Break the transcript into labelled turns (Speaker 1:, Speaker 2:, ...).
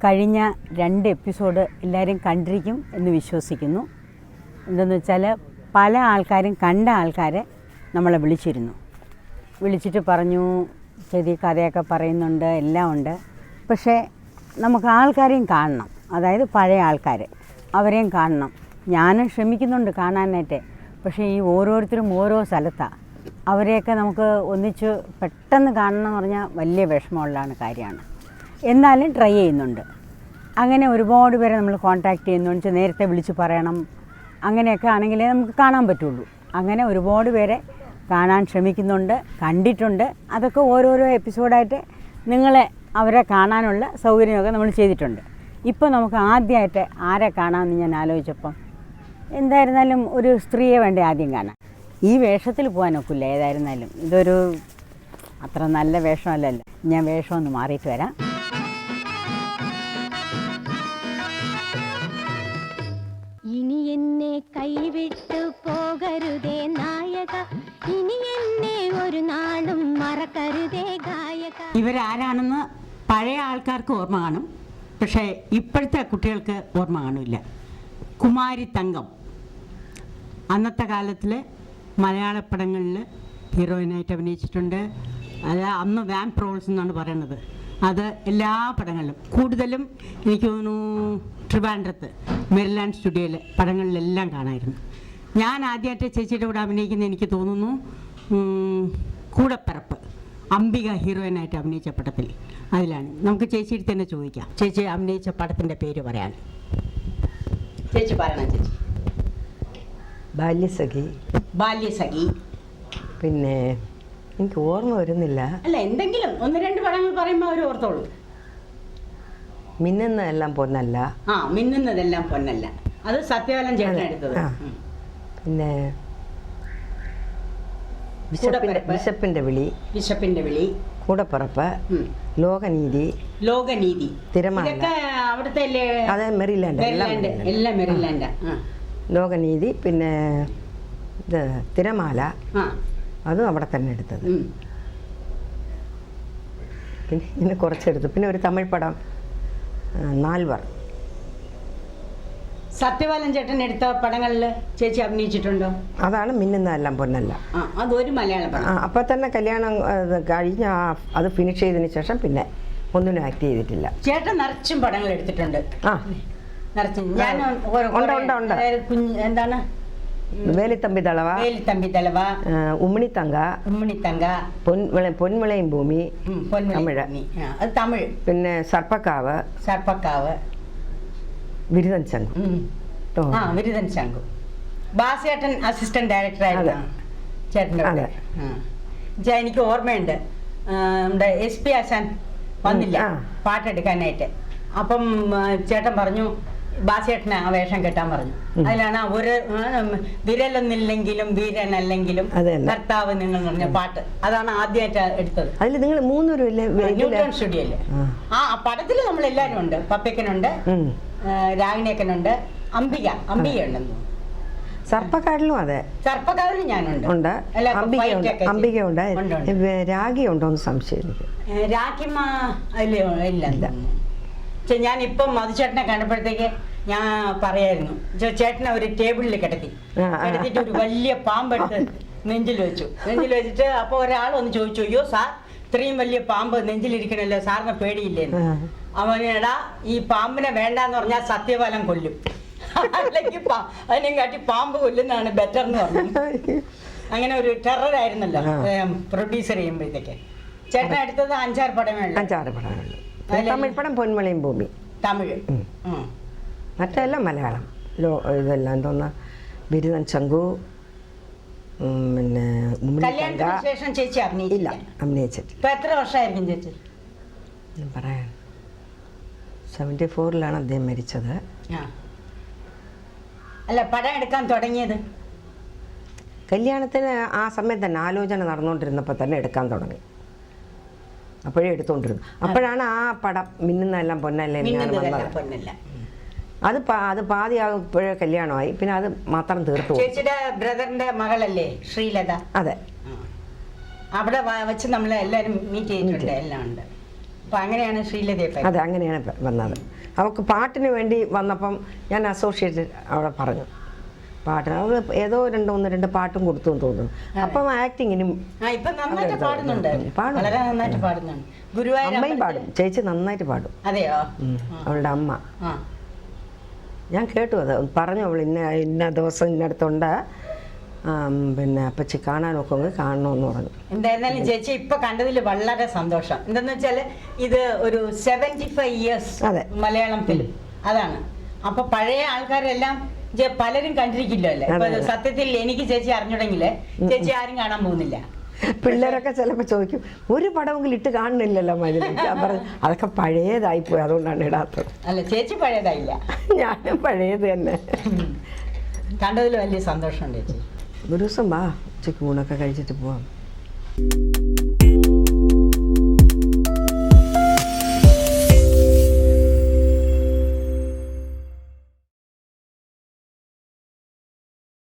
Speaker 1: കഴിഞ്ഞ 2 എപ്പിസോഡ് എല്ലാവരും കണ്ടിരിക്കും എന്ന് വിശ്വസിക്കുന്നു. എന്തെന്ന് വെച്ചാൽ പല ആൾക്കാരും കണ്ട ആൾക്കാരെ നമ്മളെ വിളിച്ചിട്ട് പറഞ്ഞു ചെറിയ കഥയൊക്കെ പറയുന്നുണ്ട്, എല്ലാം ഉണ്ട്. പക്ഷേ നമുക്ക് ആൾക്കാരെയും കാണണം, അതായത് പഴയ ആൾക്കാർ, അവരെയും കാണണം. ഞാനും ശ്രമിക്കുന്നുണ്ട് കാണാനായിട്ട്. പക്ഷേ ഈ ഓരോരുത്തരും ഓരോ സ്ഥലത്താണ്. അവരെയൊക്കെ നമുക്ക് ഒന്നിച്ച് പെട്ടെന്ന് കാണണം എന്ന് പറഞ്ഞാൽ വലിയ വിഷമമുള്ളതാണ് കാര്യമാണ്. എന്നാലും ട്രൈ ചെയ്യുന്നുണ്ട്. അങ്ങനെ ഒരുപാട് പേരെ നമ്മൾ കോൺടാക്റ്റ് ചെയ്യുന്നുണ്ട്. നേരത്തെ വിളിച്ച് പറയണം, അങ്ങനെയൊക്കെ ആണെങ്കിലേ നമുക്ക് കാണാൻ പറ്റുള്ളൂ. അങ്ങനെ ഒരുപാട് പേരെ കാണാൻ ശ്രമിക്കുന്നുണ്ട്, കണ്ടിട്ടുണ്ട്. അതൊക്കെ ഓരോരോ എപ്പിസോഡായിട്ട് അവരെ കാണാനുള്ള സൗകര്യമൊക്കെ നമ്മൾ ചെയ്തിട്ടുണ്ട്. ഇപ്പോൾ നമുക്ക് ആദ്യമായിട്ട് ആരെ കാണാമെന്ന് ഞാൻ ആലോചിച്ചപ്പം എന്തായിരുന്നാലും ഒരു സ്ത്രീയെ വേണ്ടേ ആദ്യം കാണാൻ. ഈ വേഷത്തിൽ പോകാനൊക്കില്ല. ഏതായിരുന്നാലും ഇതൊരു അത്ര നല്ല വേഷമല്ലല്ലോ. ഞാൻ വേഷമൊന്ന് മാറിയിട്ട് വരാം.
Speaker 2: ഇനി എന്നെ കൈവിട്ടു പോകരുതേ നായക, ഇനി എന്നെ ഒരു നാളും മറക്കരുതേ ഗായക.
Speaker 1: ഇവരാരാണെന്ന് പഴയ ആൾക്കാർക്ക് ഓർമ്മ കാണും, പക്ഷേ ഇപ്പോഴത്തെ കുട്ടികൾക്ക് ഓർമ്മ കാണില്ല. കുമാരി തങ്കം അന്നത്തെ കാലത്തിൽ മലയാള പടങ്ങളിൽ ഹീറോയിനായിട്ട് അഭിനയിച്ചിട്ടുണ്ട്. അത് അന്ന് വാമ്പ് റോൾസ് എന്നാണ് പറയണത്. അത് എല്ലാ പടങ്ങളിലും, കൂടുതലും എനിക്ക് തോന്നുന്നു ട്രിവാൻഡ്രത്ത് മെറിലാൻഡ് സ്റ്റുഡിയോയിൽ പടങ്ങളിലെല്ലാം കാണാമായിരുന്നു. ഞാൻ ആദ്യമായിട്ട് ചേച്ചിയുടെ കൂടെ അഭിനയിക്കുന്ന എനിക്ക് തോന്നുന്നു കൂടപ്പിറപ്പ്, അംബിക ഹീറോയിനായിട്ട് അഭിനയിച്ച പടത്തിൽ. അതിലാണ്. നമുക്ക് ചേച്ചിയുടെ തന്നെ ചോദിക്കാം, ചേച്ചി അഭിനയിച്ച പടത്തിൻ്റെ പേര് പറയാൻ. ചേച്ചി പറയണം. ചേച്ചി ബാല്യസഖി.
Speaker 3: പിന്നെ എനിക്ക് ഓർമ്മ വരുന്നില്ല.
Speaker 1: അല്ല, എന്തെങ്കിലും 1-2 പടങ്ങൾ പറയുമ്പോൾ അവർ ഓർത്തോളൂ.
Speaker 3: മിന്നുന്നതെല്ലാം പൊന്നല്ല.
Speaker 1: മിന്നുന്നതെല്ലാം പൊന്നല്ല, അത് സത്യവാലൻ ചേട്ടൻ എടുത്തത്.
Speaker 3: പിന്നെ വിശപ്പിന്റെ വിളി, കൂടപ്പിറപ്പ്, ലോകനീതി, തിരമാല.
Speaker 1: അവിടുത്തെ
Speaker 3: അതെ, മെറിലാൻഡ്.
Speaker 1: എല്ലാം മെറിലാൻഡാ.
Speaker 3: ലോകനീതി, പിന്നെ ഇത് തിരമാല, അതും അവിടെ തന്നെ എടുത്തത്. പിന്നെ ഇങ്ങനെ കുറച്ചെടുത്തു. പിന്നെ ഒരു തമിഴ് പടം നാൽവർ.
Speaker 1: സത്യവാലൻ ചേട്ടൻ എടുത്ത പടങ്ങളിൽ ചേച്ചി അഭിനയിച്ചിട്ടുണ്ടോ?
Speaker 3: അതാണ് മിന്നുന്നതെല്ലാം പൊന്നല്ല.
Speaker 1: അതൊരു മലയാള പടം.
Speaker 3: അപ്പം തന്നെ കല്യാണം കഴിഞ്ഞ അത് ഫിനിഷ് ചെയ്തതിന് ശേഷം പിന്നെ ഒന്നിനും ആക്ട് ചെയ്തിട്ടില്ല.
Speaker 1: ചേട്ടൻ നിറച്ചും പടങ്ങൾ എടുത്തിട്ടുണ്ട്. എന്താണ്
Speaker 3: വേലിത്തമ്പി തളവ, ഉമ്മിണിത്തങ്ക, പൊന്മുളയും ഭൂമി,
Speaker 1: തമിഴ്.
Speaker 3: പിന്നെ സർപ്പക്കാവ്, വിരുദൻ
Speaker 1: ശങ്കു. ബാസിയേട്ടൻ അസിസ്റ്റന്റ് ഡയറക്ടർ ആയിരുന്നു ചേട്ടൻ്റെ. എനിക്ക് ഓർമ്മയുണ്ട്, നമ്മുടെ SP ആശാൻ വന്നില്ല പാട്ടെടുക്കാനായിട്ട്. അപ്പം ചേട്ടൻ പറഞ്ഞു ബാസിയേട്ടനെ ആ വേഷം കെട്ടാൻ പറഞ്ഞു. അതിലാണ് ഒരു വിരലൊന്നില്ലെങ്കിലും വീരനല്ലെങ്കിലും ഭർത്താവ് നിങ്ങൾ പറഞ്ഞ പാട്ട്. അതാണ് ആദ്യമായിട്ട് എടുത്തത്.
Speaker 3: അതിൽ നിങ്ങൾ 3
Speaker 1: ന്യൂട്ടൺ സ്റ്റുഡിയോയില്. ആ പടത്തിൽ നമ്മൾ എല്ലാവരും ഉണ്ട്. പപ്പയ്ക്കനുണ്ട്, രാഗിണിയക്കനുണ്ട്, അംബികയുണ്ടെന്ന്.
Speaker 3: സർപ്പക്കാടിലും അതെ,
Speaker 1: സർപ്പക്കാവിലും ഞാനുണ്ട്.
Speaker 3: അംബിക ഉണ്ട്. രാഗി ഉണ്ടോന്ന് സംശയം.
Speaker 1: രാഖിമ്മ ഇല്ല. ഞാനിപ്പം മധുചേട്ടനെ കണ്ടപ്പോഴത്തേക്ക് ഞാൻ പറയായിരുന്നു, ചേട്ടനെ ഒരു ടേബിളിൽ കിടത്തിയിട്ട് ഒരു വലിയ പാമ്പെടുത്ത് നെഞ്ചിൽ വെച്ചിട്ട് അപ്പോൾ ഒരാൾ ഒന്ന് ചോദിച്ചു, അയ്യോ സാർ, ഇത്രയും വലിയ പാമ്പ് നെഞ്ചിലിരിക്കണല്ലോ, സാറിന് പേടിയില്ലേന്ന്. അവനെടാ, ഈ പാമ്പിനെ വേണ്ടാന്ന് പറഞ്ഞാൽ സത്യവാലം കൊല്ലും, അല്ലെങ്കിൽ അതിനെ കാട്ടി പാമ്പ് കൊല്ലുന്നതാണ് ബെറ്റർ എന്ന് പറഞ്ഞു. അങ്ങനെ ഒരു ടെററായിരുന്നല്ലോ പ്രൊഡ്യൂസർ ചെയ്യുമ്പോഴത്തേക്ക്. ചേട്ടൻ എടുത്തത് 5-6 പടമേ ഉള്ളൂ.
Speaker 3: തമിഴ് പടം പൊന്മുളയും ഭൂമി,
Speaker 1: തമിഴ്.
Speaker 3: മറ്റെല്ലാം മലയാളം. ഇതെല്ലാം എന്തോന്നാ, ബിരുദൻ ശങ്കു. പിന്നെ
Speaker 1: കല്യാണത്തിന് ശേഷം ചേച്ചി
Speaker 3: ഇല്ല, അഭിനയിച്ചിട്ട്.
Speaker 1: എത്ര വർഷമായിരിക്കും ചേച്ചി?
Speaker 3: പറയാൻ 74-ലാണ് അദ്ദേഹം മരിച്ചത്.
Speaker 1: അല്ല, പടം എടുക്കാൻ തുടങ്ങിയത്
Speaker 3: കല്യാണത്തിന് ആ സമയത്ത് തന്നെ ആലോചന നടന്നുകൊണ്ടിരുന്നപ്പോൾ തന്നെ എടുക്കാൻ തുടങ്ങി. അപ്പോഴേ എടുത്തോണ്ടിരുന്നു. അപ്പോഴാണ് ആ പടം മിന്നുന്നതെല്ലാം പൊന്നല്ലേ
Speaker 1: പൊന്നല്ല.
Speaker 3: അത് പാതിയാകുമ്പോഴേ കല്യാണമായി. പിന്നെ അത് മാത്രം തീർത്തു.
Speaker 1: ചേച്ചിയുടെ ബ്രദറിന്റെ മകളല്ലേ ശ്രീലത?
Speaker 3: അതെ.
Speaker 1: അവിടെ വെച്ച് നമ്മൾ എല്ലാവരും മീറ്റ് ചെയ്തിട്ടുണ്ട്. എല്ലാം ഉണ്ട്. അപ്പം അങ്ങനെയാണ് ശ്രീലതയെ പരിചയം.
Speaker 3: അതെ, അങ്ങനെയാണ് വന്നത്. അവൾക്ക് പാട്ടിന് വേണ്ടി വന്നപ്പം ഞാൻ അസോസിയേറ്റ് അവിടെ പറഞ്ഞു പാട്ടിന്. അവൾ ഏതോ രണ്ട് പാട്ടും കൊടുത്തു എന്ന് തോന്നുന്നു. അപ്പം ആക്ടിങ്ങിനും
Speaker 1: ഇപ്പം നന്നായിട്ട് പാടുന്നുണ്ട്, വളരെ നന്നായിട്ട് പാടുന്നുണ്ട്. ഗുരുവായൂർ
Speaker 3: അമ്മയും പാടും, ചേച്ചി നന്നായിട്ട് പാടും.
Speaker 1: അതെയോ?
Speaker 3: അവളുടെ അമ്മ ഞാൻ കേട്ടു, അത് പറഞ്ഞു. അവൾ ഇന്ന ദിവസം ഇന്നടത്തുണ്ട്, പിന്നെ അപ്പച്ചി കാണാനൊക്കെ ഒന്ന് കാണണമെന്ന് പറഞ്ഞു.
Speaker 1: എന്തായിരുന്നാലും ചേച്ചി ഇപ്പൊ കണ്ടതിൽ വളരെ സന്തോഷം. എന്താന്ന് വെച്ചാല് ഇത് ഒരു 75 years മലയാളം ഫിലിം അതാണ്. അപ്പൊ പഴയ ആൾക്കാരെല്ലാം പലരും കണ്ടിരിക്കില്ലോ അല്ലേ. ഇപ്പൊ സത്യത്തിൽ എനിക്ക് ചേച്ചി അറിഞ്ഞുണ്ടെങ്കില് ചേച്ചി ആരും കാണാൻ പോകുന്നില്ല.
Speaker 3: പിള്ളേരൊക്കെ ചിലപ്പോൾ ചോദിക്കും, ഒരു പടമെങ്കിലും ഇട്ട് കാണുന്നില്ലല്ലോ മതിൽ. ഞാൻ പറഞ്ഞു അതൊക്കെ പഴയതായിപ്പോയി, അതുകൊണ്ടാണ് ഇടാത്തത്.
Speaker 1: അല്ല, ചേച്ചി പഴയതായില്ല,
Speaker 3: ഞാനും പഴയത് തന്നെ.
Speaker 1: കണ്ടതിൽ വലിയ സന്തോഷമുണ്ട് ചേച്ചി.
Speaker 3: ഒരു ദിവസം വാ, ഉച്ചയ്ക്ക് ഊണൊക്കെ കഴിച്ചിട്ട് പോവാം.